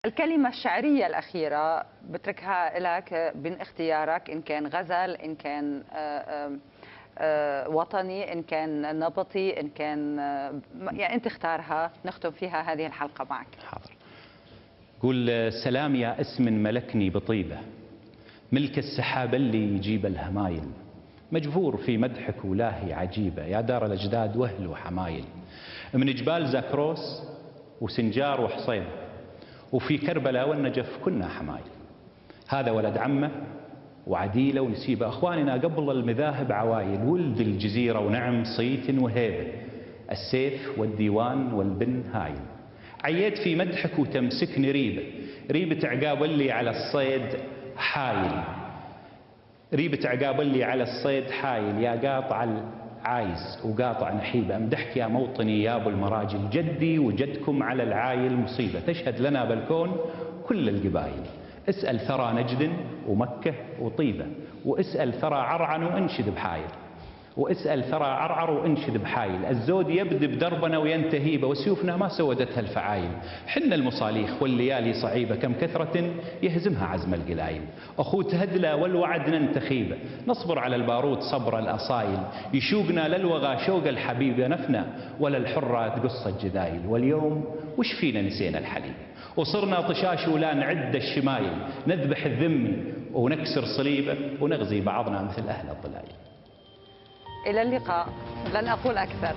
الكلمة الشعرية الأخيرة بتركها لك بين اختيارك، إن كان غزل، إن كان وطني، إن كان نبطي، إن كان يعني أنت اختارها نختم فيها هذه الحلقة معك. حاضر. قول: سلام يا اسم ملكني بطيبة، ملك السحاب اللي يجيب الهمايل، مجبور في مدحك ولاهي عجيبة، يا دار الأجداد وهل وحمايل، من جبال زاكروس وسنجار وحصين، وفي كربلاء والنجف كنا حمايل. هذا ولد عمه وعديله ونسيبه، اخواننا قبل المذاهب عوايل، ولد الجزيره ونعم صيت وهيبه، السيف والديوان والبن هايل. عييت في مدحك وتمسكني ريبه، ريبه عقاب اللي على الصيد حايل، ريبه عقاب اللي على الصيد حايل، يا قاطع عايز وقاطع نحيبه، امدحك يا موطني يا ابو المراجل، جدي وجدكم على العايل مصيبه، تشهد لنا بالكون كل القبايل. اسال ثرى نجد ومكه وطيبه، واسال ثرى عرعن وانشد بحايل، واسال ثرى عرعر وانشد بحايل، الزود يبدي بدربنا وينتهي به، وسيوفنا ما سودتها الفعايل. حنا المصاليخ والليالي صعيبه، كم كثره يهزمها عزم القلايل، اخو تهدلى والوعد ننتخيبه، نصبر على البارود صبر الاصايل، يشوقنا للوغى شوق الحبيب، نفنا ولا الحره تقص الجذايل، واليوم وش فينا نسينا الحليب، وصرنا طشاش ولا نعد الشمايل، نذبح الذمي ونكسر صليبه، ونغزي بعضنا مثل اهل الضلايل. إلى اللقاء، لن أقول أكثر.